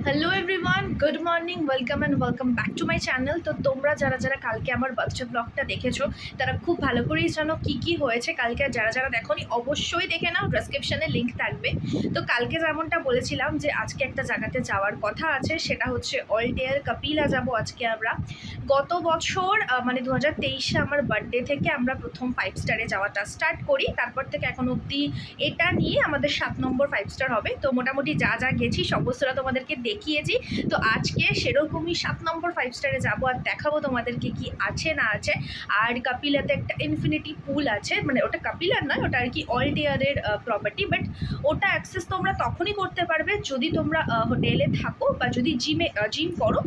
Hello everyone, good morning, welcome back to my channel. তো তোমরা যারা যারা কালকে আমার বার্থডে ব্লগটা দেখেছো তারা খুব ভালো করেই জানো কী কী হয়েছে কালকে। আর যারা যারা দেখোনি অবশ্যই দেখে নাও, ডেসক্রিপশানে লিঙ্ক থাকবে। তো কালকে যেমনটা বলেছিলাম যে আজকে একটা জায়গাতে যাওয়ার কথা আছে, সেটা হচ্ছে অলটেয়ার কাপিলা যাব আজকে আমরা। গত বছর মানে 2023-এ আমার বার্থডে থেকে আমরা প্রথম 5 স্টারে যাওয়াটা স্টার্ট করি, তারপর থেকে এখন অবধি এটা নিয়ে আমাদের 7 নম্বর 5 স্টার হবে। তো মোটামুটি যা যা গেছি সমস্তটা তোমাদেরকে দেখিয়েছি। তো আজকে সেরকমই 7 নম্বর 5 স্টারে যাবো আর দেখাবো তোমাদেরকে কি আছে না আছে। আর কাপিলাতে একটা ইনফিনিটি পুল আছে, মানে ওটা কাপিলার নয়, ওটা আর কি অলটেয়ারের প্রপার্টি, বাট ওটা অ্যাক্সেস তোমরা তখনই করতে পারবে যদি তোমরা হোটেলে থাকো বা যদি জিম করো,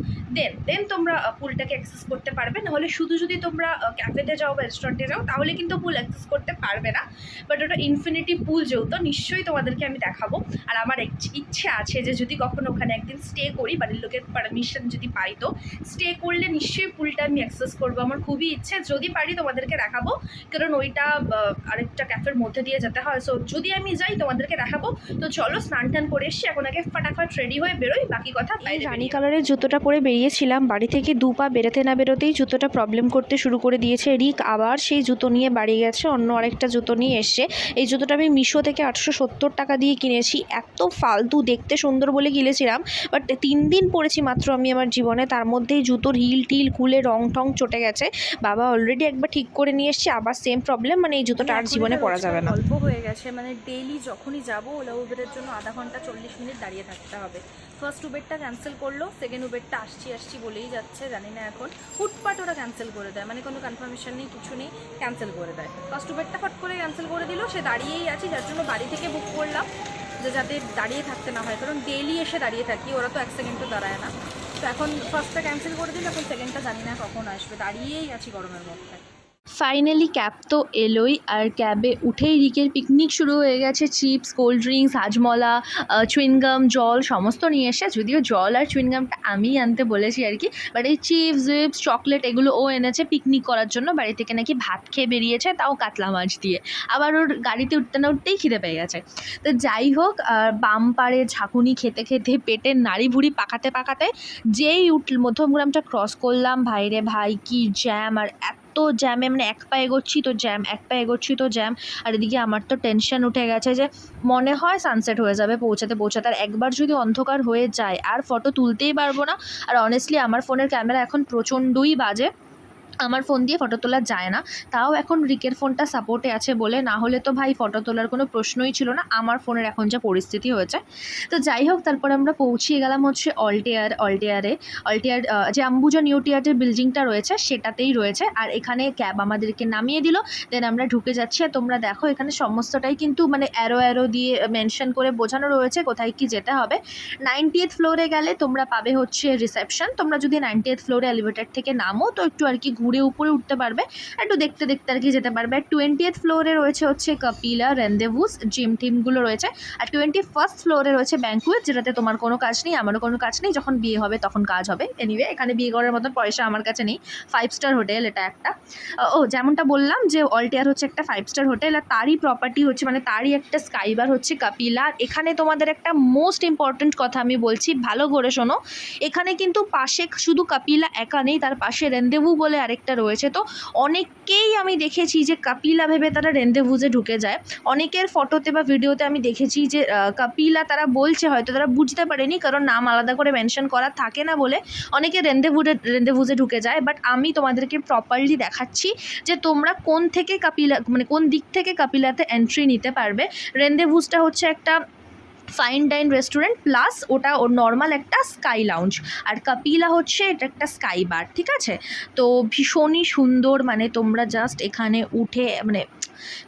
দেন তোমরা পুলটাকে অ্যাক্সেস করতে পারবে। নাহলে শুধু যদি তোমরা ক্যাফেতে যাও বা রেস্টুরেন্টে যাও তাহলে কিন্তু পুল অ্যাক্সেস করতে পারবে না। বাট ওটা ইনফিনিটি পুল যেহেতু নিশ্চয়ই তোমাদেরকে আমি দেখাবো। আর আমার ইচ্ছে আছে যে যদি কখনো ওখানে একদিন স্টে করি, বাড়ির লোকের পারমিশন যদি পাই, তো স্টে করলে নিশ্চয়ই পুলটা আমি অ্যাক্সেস করবো। আমার খুবই ইচ্ছে, যদি পারি তোমাদেরকে দেখাবো, কারণ ওইটা আরেকটা ক্যাফের মধ্যে দিয়ে যেতে হয়। সো যদি আমি যাই তোমাদেরকে দেখাবো। তো চলো, স্নান টান করে এসছি, এখন আগে ফাটাফাট রেডি হয়ে বেরোই, বাকি কথা এই রানী কালারের জুতোটা পরে বেরিয়েছিলাম, বাড়ি থেকে 2 পা বেরোতে না বেরোতেই জুতোটা প্রবলেম করতে শুরু করে দিয়েছে। রিক আবার সেই জুতো নিয়ে বাড়ি গেছে, অন্য আরেকটা জুতো নিয়ে এসছে। এই জুতোটা আমি মিশো থেকে 870 টাকা দিয়ে কিনেছি, এত ফালতু, দেখতে সুন্দর বলে কিনেছিলাম, বাট 3 দিন পরেছি মাত্র আমি আমার জীবনে, তার মধ্যেই জুতোর হিল টিল খুলে রং টং চটে গেছে। বাবা অলরেডি একবার ঠিক করে নিয়ে এসছে, আবার সেম প্রবলেম, মানে এই জুতোটা আর জীবনে পরা যাবে না। অল্প হয়ে গেছে, মানে ডেইলি যখনই যাবো ওলা উবেরের জন্য আধা ঘন্টা 40 মিনিট দাঁড়িয়ে থাকতে হবে। ফার্স্ট উবেরটা ক্যান্সেল করলো, সেকেন্ড উবেরটা আসছি বলেই যাচ্ছে, জানি না এখন হুটপাট ওরা ক্যান্সেল করে দেয়, মানে কোনো কনফার্মেশন নেই, কিছু নেই, ক্যান্সেল করে দেয়। ফার্স্ট উবেরটা ফট করে ক্যান্সেল করে দিল, সে দাঁড়িয়েই আছি, যার জন্য বাড়ি থেকে বুক করলাম যে যাতে দাঁড়িয়ে থাকতে না হয়, কারণ ডেইলি এসে দাঁড়িয়ে থাকি, ওরা তো 1 সেকেন্ডও দাঁড়ায় না। তো এখন ফার্স্টটা ক্যান্সেল করে দিল, এখন সেকেন্ডটা জানি না কখন আসবে, দাঁড়িয়েই আছি গরমের মধ্যে। ফাইনালি ক্যাব তো এলোই, আর ক্যাবে উঠেই রিকের পিকনিক শুরু হয়ে গেছে। Chips, cold drinks, Hajmola, chewing gum, জল সমস্ত নিয়ে এসে, যদিও জল আর চুইনগামটা আমি আনতে বলেছি আর কি, বাট এই চিপস উইপস চকলেট এগুলো ও এনেছে পিকনিক করার জন্য। বাড়ি থেকে নাকি ভাত খেয়ে বেরিয়েছে, তাও কাতলা মাছ দিয়ে। আবার ওর গাড়িতে উঠতে না উঠতেই খিদে পেয়ে গেছে। তো যাই হোক, বাম পাড়ে ঝাঁকুনি খেতে খেতে পেটের নাড়ি ভুড়ি পাকাতে পাকাতে যেই মধ্যমগ্রামটা ক্রস করলাম, ভাইরে ভাই কি জ্যাম! আর এত জ্যামে, মানে এক পা এগোচ্ছি তো জ্যাম, এক পা এগোচ্ছি তো জ্যাম। আর এদিকে আমার তো টেনশন উঠে গেছে যে মনে হয় সানসেট হয়ে যাবে পৌঁছাতে পৌঁছাতে, আর একবার যদি অন্ধকার হয়ে যায় আর ফটো তুলতেই পারবো না। আর অনেস্টলি আমার ফোনের ক্যামেরা এখন প্রচণ্ডই বাজে, আমার ফোন দিয়ে ফটো তোলা যায় না। তাও এখন রিকের ফোনটা সাপোর্টে আছে বলে, না হলে তো ভাই ফটো তোলার কোনো প্রশ্নই ছিল না আমার ফোনের এখন যা পরিস্থিতি হয়েছে। তো যাই হোক, তারপরে আমরা পৌঁছিয়ে গেলাম হচ্ছে অলটেয়ারে। যে আম্বুজা নিউ টিয়ারের বিল্ডিংটা রয়েছে সেটাতেই রয়েছে, আর এখানে ক্যাব আমাদেরকে নামিয়ে দিল। দেন আমরা ঢুকে যাচ্ছি, আর তোমরা দেখো এখানে সমস্তটাই কিন্তু মানে অ্যারো দিয়ে মেনশন করে বোঝানো রয়েছে কোথায় কি যেতে হবে। 90th ফ্লোরে গেলে তোমরা পাবে হচ্ছে রিসেপশন। তোমরা যদি 90th ফ্লোরে এলিভেটর থেকে নামো তো একটু আর কি ঘুরে উপরে উঠতে পারবে, একটু দেখতে দেখতে আর কি যেতে পারবে। আর 20th ফ্লোরে রয়েছে হচ্ছে কাপিলা, রেন্দেভুস, জিম টিমগুলো রয়েছে। আর 21st ফ্লোরে রয়েছে ব্যাঙ্কুয়েট, যেটাতে তোমার কোনো কাজ নেই, আমারও কোনো কাজ নেই, যখন বিয়ে হবে তখন কাজ হবে। এনিওয়ে, এখানে বিয়ে করার মতন পয়সা আমার কাছে নেই। 5 স্টার হোটেল এটা একটা। যেমনটা বললাম যে অলটেয়ার হচ্ছে একটা 5 স্টার হোটেল, আর তারই প্রপার্টি হচ্ছে, মানে তারই একটা স্কাইবার হচ্ছে কাপিলা। এখানে তোমাদের একটা মোস্ট ইম্পর্ট্যান্ট কথা আমি বলছি, ভালো করে শোনো। এখানে কিন্তু পাশে শুধু কাপিলা একা নেই, তার পাশে রেন্দেভু বলে আরেকটা রয়েছে। তো অনেককেই আমি দেখেছি যে কাপিলা ভেবে তারা রেন্দেভুজে ঢুকে যায়। অনেকের ফটোতে বা ভিডিওতে আমি দেখেছি যে কাপিলা তারা বলছে, হয়তো তারা বুঝতে পারেনি কারণ নাম আলাদা করে মেনশন করা থাকে না বলে অনেকে রেন্দেভুজে ঢুকে যায়। বাট আমি তোমাদেরকে প্রপারলি দেখাচ্ছি যে তোমরা কোন থেকে কাপিলা, মানে কোন দিক থেকে কাপিলাতে এন্ট্রি নিতে পারবে। রেন্দেভুজটা হচ্ছে একটা ফাইন ডাইন রেস্টুরেন্ট, প্লাস ওটা ওর নর্মাল একটা স্কাই লাউঞ্জ। আর কাপিলা হচ্ছে এটা একটা স্কাই বার, ঠিক আছে? তো ভীষণই সুন্দর, মানে তোমরা জাস্ট এখানে উঠে মানে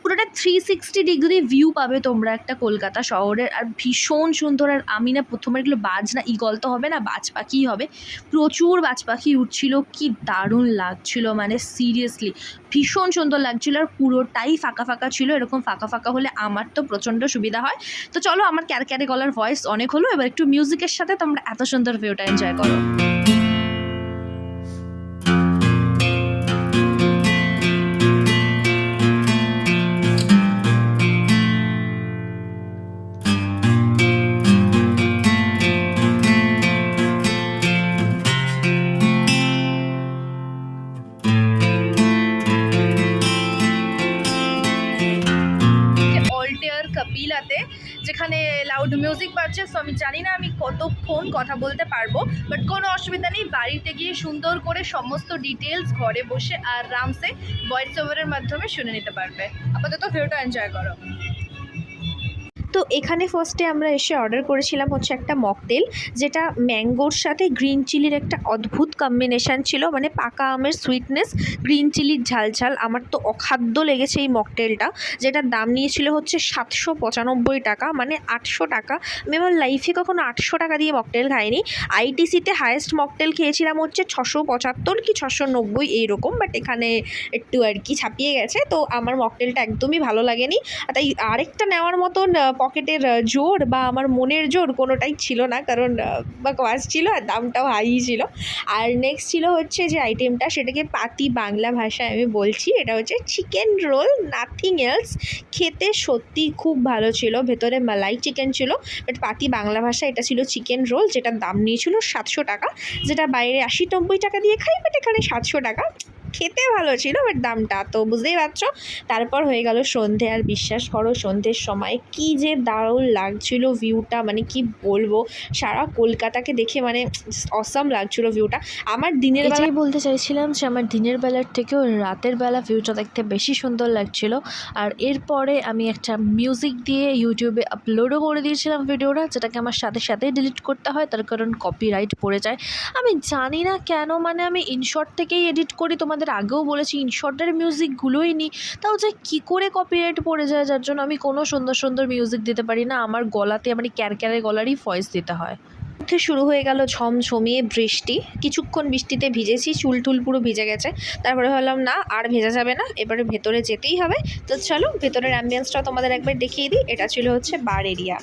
পুরোটা 360 ডিগ্রি ভিউ পাবে তোমরা একটা কলকাতা শহরের, আর ভীষণ সুন্দর। আর আমি না প্রথমে এগুলো বাজ না ঈগল তো হবে না, বাজ পাখি হবে, প্রচুর বাজ পাখি উঠছিল, কি দারুণ লাগছিল, মানে সিরিয়াসলি ভীষণ সুন্দর লাগছিল। আর পুরোটাই ফাঁকা ফাঁকা ছিল, এরকম ফাঁকা ফাঁকা হলে আমার তো প্রচণ্ড সুবিধা হয়। তো চলো, আমার ক্যারক্যারে গলার ভয়েস অনেক হলো, এবার একটু মিউজিকের সাথে তোমরা এত সুন্দর ভিউটা এনজয় করো। মিউজিক বাজছে, সো আমি জানি না আমি কতক্ষণ কথা বলতে পারবো, বাট কোনো অসুবিধা নেই। বাড়িতে গিয়ে সুন্দর করে সমস্ত ডিটেলস ঘরে বসে আরামসে ভয়েস ওভারের মাধ্যমে শুনে নিতে পারবে। আপাতত ভিডিওটা এনজয় করো। তো এখানে ফার্স্টে আমরা এসে অর্ডার করেছিলাম হচ্ছে একটা মকটেল, যেটা ম্যাঙ্গোর সাথে গ্রিন চিলির একটা অদ্ভুত কম্বিনেশান ছিল, মানে পাকা আমের সুইটনেস, গ্রিন চিলির ঝালঝাল। আমার তো অখাদ্য লেগেছে এই মকটেলটা, যেটার দাম নিয়েছিল হচ্ছে 795 টাকা, মানে 800 টাকা। আমি আমার লাইফে কখনো 800 টাকা দিয়ে মকটেল খাইনি। আইটিসিতে হায়েস্ট মকটেল খেয়েছিলাম হচ্ছে 675 কি 690 এইরকম, বাট এখানে একটু আর কি ছাপিয়ে গেছে। তো আমার মকটেলটা একদমই ভালো লাগেনি, তাই আরেকটা নেওয়ার মতন পকেটের জোর বা আমার মনের জোর কোনোটাই ছিল না, কারণ বা কোয়াস ছিল আর দামটাও হাই ছিল। আর নেক্সট ছিল হচ্ছে যে আইটেমটা, সেটাকে পাতি বাংলা ভাষায় আমি বলছি, এটা হচ্ছে চিকেন রোল, নাথিং এলস। খেতে সত্যি খুব ভালো ছিল, ভেতরে মালাই চিকেন ছিল, বাট পাতি বাংলা ভাষায় এটা ছিল চিকেন রোল, যেটার দাম নিয়েছিল 700 টাকা, যেটা বাইরে 80-90 টাকা দিয়ে খাই, বাট এখানে 700 টাকা। খেতে ভালো ছিল, বাট দামটা তো বুঝতেই পারছো। তারপর হয়ে গেল সন্ধে, আর বিশ্বাস করো সন্ধ্যের সময় কি যে দারুণ লাগছিল ভিউটা, মানে কি বলবো, সারা কলকাতাকে দেখে মানে অসাম লাগছিল ভিউটা। আমার দিনের বেলা এটাই বলতে চাইছিলাম যে আমার দিনের বেলার থেকেও রাতের বেলা ভিউটা দেখতে বেশি সুন্দর লাগছিল। আর এরপরে আমি একটা মিউজিক দিয়ে ইউটিউবে আপলোডও করে দিয়েছিলাম ভিডিওটা, যেটাকে আমার সাথে সাথেই ডিলিট করতে হয়, তার কারণ কপিরাইট পড়ে যায়। আমি জানি না কেন, মানে আমি ইনশর্ট থেকেই এডিট করি, তোমাদের আগেও বলেছি ইনশর্টের মিউজিকগুলোই নিই, তাও যে কী করে কপিরাইট পড়ে যায়, যার জন্য আমি কোনো সুন্দর সুন্দর মিউজিক দিতে পারি না। আমার গলাতে আমার ক্যারক্যারে গলারই ভয়েস দিতে হয়। শুরু হয়ে গেল ঝমঝমিয়ে বৃষ্টি। কিছুক্ষণ বৃষ্টিতে ভিজেছি, চুল টুল পুরো ভিজে গেছে। তারপরে ভাবলাম না আর ভেজা যাবে না, এবারে ভেতরে যেতেই হবে। তো চলো ভেতরের অ্যাম্বিয়েন্সটা তোমাদের একবার দেখিয়ে দিই। এটা ছিল হচ্ছে বার এরিয়া।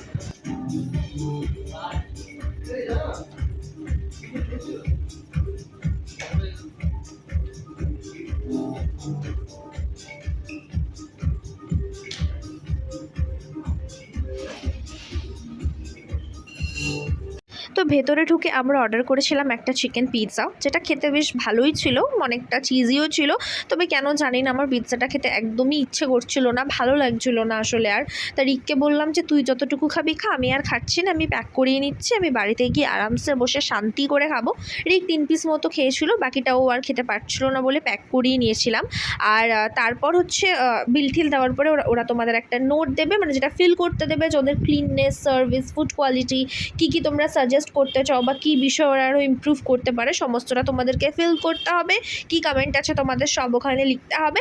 তো ভেতরে ঢুকে আমরা অর্ডার করেছিলাম একটা চিকেন পিৎজা, যেটা খেতে বেশ ভালোই ছিল, অনেকটা চিজিও ছিল। তবে কেন জানি না আমার পিৎজাটা খেতে একদমই ইচ্ছে করছিল না, ভালো লাগছিল না আসলে। আর তা রিককে বললাম যে তুই যতটুকু খাবি খা, আমি আর খাচ্ছি না, আমি প্যাক করিয়ে নিচ্ছি, আমি বাড়িতে গিয়ে আরামসে বসে শান্তি করে খাবো। রিক 3 পিস মতো খেয়েছিল, বাকিটাও আর খেতে পারছিল না বলে প্যাক করিয়ে নিয়েছিলাম। আর তারপর হচ্ছে বিল ঠিল দেওয়ার পরে ওরা তোমাদের একটা নোট দেবে, মানে যেটা ফিল করতে দেবে যে ওদের ক্লিননেস, সার্ভিস, ফুড কোয়ালিটি, কী তোমরা সাজেস্ট করতে চাও বা কী বিষয় ওরা আরও ইমপ্রুভ করতে পারে, সমস্তটা তোমাদেরকে ফিল করতে হবে। কী কমেন্ট আছে তোমাদের সব ওখানে লিখতে হবে।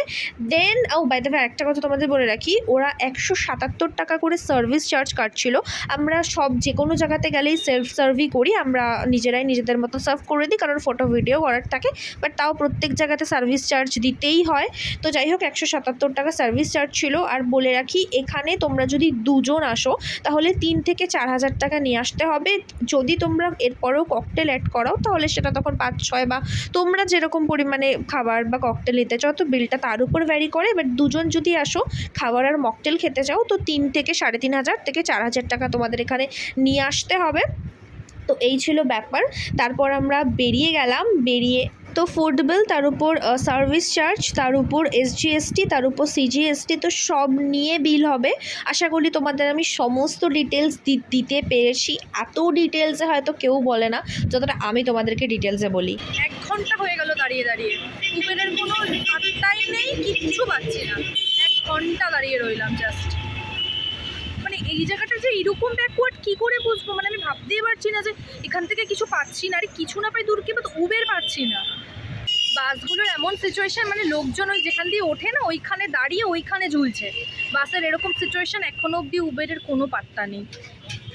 দেন বাই দ্য ওয়ে একটা কথা তোমাদের বলে রাখি, ওরা 177 টাকা করে সার্ভিস চার্জ কাটছিল। আমরা সব যে কোনো জায়গাতে গেলেই সেলফ সার্ভই করি, আমরা নিজেরাই নিজেদের মতো সার্ভ করে দিই, কারণ ফটো ভিডিও করার থাকে, বাট তাও প্রত্যেক জায়গাতে সার্ভিস চার্জ দিতেই হয়। তো যাই হোক 177 টাকা সার্ভিস চার্জ ছিল। আর বলে রাখি, এখানে তোমরা যদি দুজন আসো তাহলে 3 থেকে 4 হাজার টাকা নিয়ে আসতে হবে। যদি তোমরা এরপরেও ককটেল অ্যাড করাও তাহলে সেটা তখন 5-6, বা তোমরা যেরকম পরিমাণে খাবার বা ককটেল নিতে চাও তো বিলটা তার উপর ভ্যারি করে। এবার দুজন যদি আসো খাবার আর মকটেল খেতে চাও তো 3 থেকে 3,500 থেকে 4,000 টাকা তোমাদের এখানে নিয়ে আসতে হবে। তো এই ছিল ব্যাপার। তারপর আমরা বেরিয়ে গেলাম। তো ফুড বিল, তার উপর সার্ভিস চার্জ, তার উপর SGST, তার উপর CGST, তো সব নিয়ে বিল হবে। আশা করি তোমাদের আমি সমস্ত ডিটেলস দিতে পেরেছি। এত ডিটেলসে হয়তো কেউ বলে না যতটা আমি তোমাদেরকে ডিটেলসে বলি। 1 ঘন্টা হয়ে গেল দাঁড়িয়ে দাঁড়িয়ে, উবেরের কোনো পাত্তাই নেই, কিচ্ছু পাচ্ছি না। 1 ঘন্টা দাঁড়িয়ে রইলাম জাস্ট। মানে এই জায়গাটা যে এরকম ব্যাকওয়ার্ড কী করে বুঝবো, মানে আমি ভাবতেই পারছি না যে এখান থেকে কিছু পাচ্ছি না। আরে কিছু না পাই দূর, কি বাট উবের পাচ্ছি না। বাসগুলোর এমন সিচুয়েশান, মানে লোকজন ওই যেখান দিয়ে ওঠে না ওইখানে দাঁড়িয়ে ওইখানে ঝুলছে বাসের, এরকম সিচুয়েশান। এখনও অবধি উবেরের কোনো পাত্তা নেই,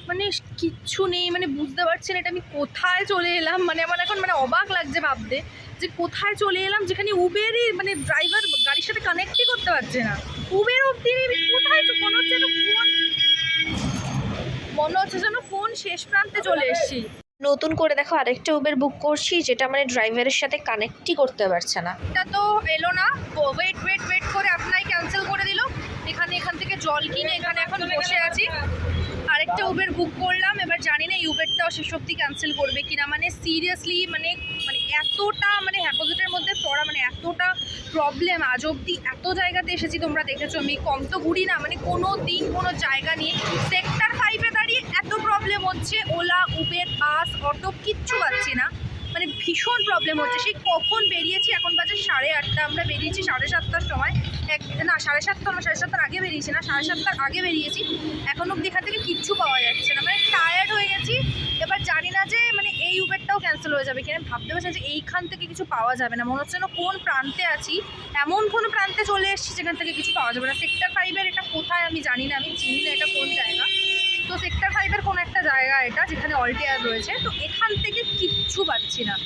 মানে কিচ্ছু নেই। মানে বুঝতে পারছি না এটা আমি কোথায় চলে এলাম। মানে আমার এখন মানে অবাক লাগছে ভাবতে যে কোথায় চলে এলাম, যেখানে উবেরই মানে ড্রাইভার গাড়ির সাথে কানেক্টই করতে পারছে না। উবের অবধি কোথায় মনে হচ্ছে যেন ফোন শেষ প্রান্তে চলে এসেছি। নতুন করে দেখো আরেকটা উবের বুক করছি, যেটা মানে ড্রাইভারের সাথে কানেক্টই করতে পারছে না। এটা তো এলো না, ওয়েট করে আপনাই ক্যান্সেল করে দিল। এখান থেকে জল কিনে এখানে এখন বসে আছি। আরেকটা উবের বুক করলাম, এবার জানি না উবেরটাও শেষ অবধি ক্যান্সেল করবে কিনা। মানে সিরিয়াসলি মানে এতটা মানে হ্যাপোজিটের মধ্যে পড়া, মানে এতটা প্রবলেম। আজ অবধি এত জায়গাতে এসেছি, তোমরা দেখেছো আমি কম তো ঘুরি না, মানে কোনো দিন কোনো জায়গা নিয়ে সেক্টর 5-এ দাঁড়িয়ে এত প্রবলেম হচ্ছে, ওলা উবের বাস অটো কিচ্ছু পাচ্ছি না, মানে ভীষণ প্রবলেম হচ্ছে। সেই কখন বেরিয়েছি, এখন বাজে 8:30, আমরা বেরিয়েছি 7:30টার সময়। না 7:30 না, 7:30টার আগে বেরিয়েছি, না 7:30টার আগে বেরিয়েছি, এখন অব্দি এখান থেকে কিচ্ছু পাওয়া যাচ্ছে না, মানে টায়ার্ড হয়ে গেছি। এবার জানি না যে মানে এই উবেরটাও ক্যান্সেল হয়ে যাবে কিনা, ভাবতে পারছি যে এইখান থেকে কিছু পাওয়া যাবে না, মনে হচ্ছে না কোন প্রান্তে আছি, এমন কোনো প্রান্তে চলে এসেছি যেখান থেকে কিছু পাওয়া যাবে না। সেক্টর 5-এর এটা কোথায় আমি জানি না, আমি চিনি না এটা কোন জায়গা। তো সেক্টর 5-এর কোনো একটা জায়গা এটা, যেখানে অলটেয়ার রয়েছে। তো এখান থেকে কিচ্ছু পাচ্ছি না।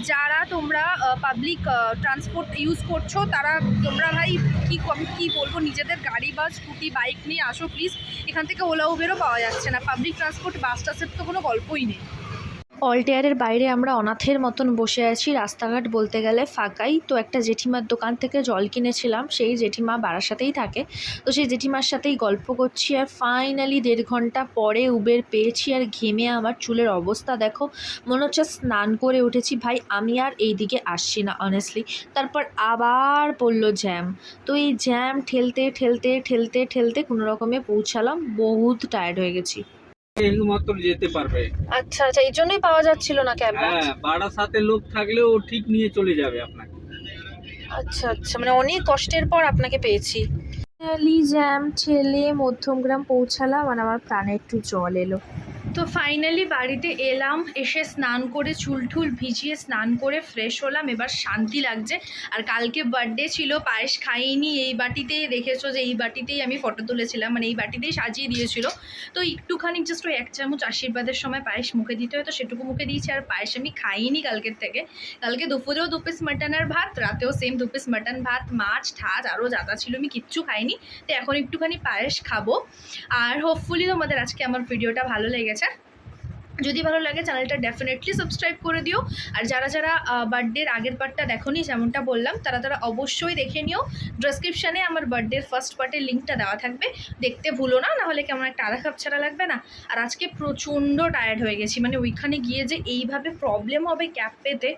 যারা তোমরা পাবলিক ট্রান্সপোর্ট ইউজ করছো, তারা তোমরা ভাই আমি কী বলবো, নিজেদের গাড়ি বা স্কুটি বাইক নিয়ে আসো প্লিজ। এখান থেকে ওলা উবেরও পাওয়া যাচ্ছে না, পাবলিক ট্রান্সপোর্ট বাস টাসের তো কোনো গল্পই নেই। অলটেয়ারের বাইরে আমরা অনাথের মতন বসে আছি, রাস্তাঘাট বলতে গেলে ফাঁকাই। তো একটা জেঠিমার দোকান থেকে জল কিনেছিলাম, সেই জেঠিমা বারাসাতেই থাকে, তো সেই জেঠিমার সাথেই গল্প করছি। আর ফাইনালি 1.5 ঘন্টা পরে উবের পেয়েছি। আর ঘেমে আমার চুলের অবস্থা দেখো, মনে হচ্ছে স্নান করে উঠেছি। ভাই আমি আর এই দিকে আসছি না অনেস্টলি। তারপর আবার পড়লো জ্যাম, তো এই জ্যাম ঠেলতে ঠেলতে ঠেলতে ঠেলতে কোনো রকমে পৌঁছালাম। বহুত টায়ার্ড হয়ে গেছি। মাত্র যেতে পারবে। আচ্ছা আচ্ছা, এই জন্যই পাওয়া যাচ্ছিল না ক্যাব। হ্যাঁ, ভাড়ার সাথে লোক থাকলেও ও ঠিক নিয়ে চলে যাবে আপনাকে। আচ্ছা আচ্ছা, মানে অনেক কষ্টের পর আপনাকে পেয়েছি। ফাইনালি জ্যাম ঠেলে মধ্যমগ্রাম পৌঁছালাম আর আমার প্রাণে একটু জল এলো। তো ফাইনালি বাড়িতে এলাম, এসে স্নান করে চুল টুল ভিজিয়ে স্নান করে ফ্রেশ হলাম, এবার শান্তি লাগছে। আর কালকে বার্থডে ছিল, পায়েস খাইনি। এই বাটিতেই দেখেছো যে এই বাটিতেই আমি ফটো তুলেছিলাম, মানে এই বাটিতেই সাজিয়ে দিয়েছিল। তো একটুখানি জাস্ট ওই 1 চামচ আশীর্বাদের সময় পায়েস মুখে দিতে হয়, তো সেটুকু মুখে দিয়েছি। আর পায়েস আমি খাইনি কালকের থেকে। কালকে দুপুরেও 2 পিস মাটনের ভাত, রাতেও সেম 2 পিস মাটন ভাত, মাছ ঠাচ আরও যা যা ছিল আমি কিচ্ছু খাইনি। তো এখন একটুখানি পায়েস খাবো। আর হোপফুলি তোমাদের আজকে আমার ভিডিওটা ভালো লেগেছে। যদি ভালো লাগে চ্যানেলটা ডেফিনেটলি সাবস্ক্রাইব করে দিও। আর যারা যারা বার্থডের আগের পার্টটা দেখোনি, যেমনটা বললাম, তারা তারা অবশ্যই দেখে নিও। ডেসক্রিপশানে আমার বার্থডের ফার্স্ট পার্টের লিঙ্কটা দেওয়া থাকবে, দেখতে ভুলো না, নাহলে কেমন একটা আধা কাপ ছাড়া লাগবে না। আর আজকে প্রচণ্ড টায়ার্ড হয়ে গেছি, মানে ওইখানে গিয়ে যে এইভাবে প্রবলেম হবে ক্যাব পেতে,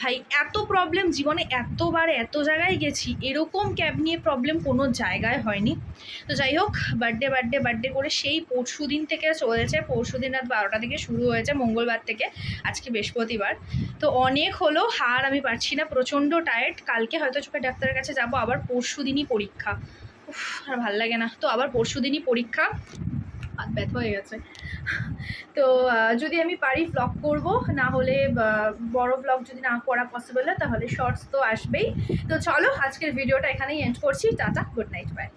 ভাই এত প্রবলেম জীবনে এতবার এত জায়গায় গেছি, এরকম ক্যাব নিয়ে প্রবলেম কোনো জায়গায় হয়নি। তো যাই হোক, বার্থডে করে সেই পরশু দিন থেকে চলেছে, পরশু দিন রাত 12টা থেকে শুরু হয়েছে, মঙ্গলবার থেকে, আজকে বৃহস্পতিবার। তো অনেক হলো, হার আমি পারছি না, প্রচণ্ড টায়ার্ড। কালকে হয়তো চোখের ডাক্তারের কাছে যাব, আবার পরশু দিনই পরীক্ষা। আর ভাল লাগে না, তো আবার পরশু দিনই পরীক্ষা, হাত ব্যথা হয়ে গেছে। তো যদি আমি পারি ব্লগ করব, না হলে বড় ব্লগ যদি না করা পসিবল হয় তাহলে শর্টস তো আসবেই। তো চলো আজকের ভিডিওটা এখানেই এন্ড করছি। Tata, good night, by.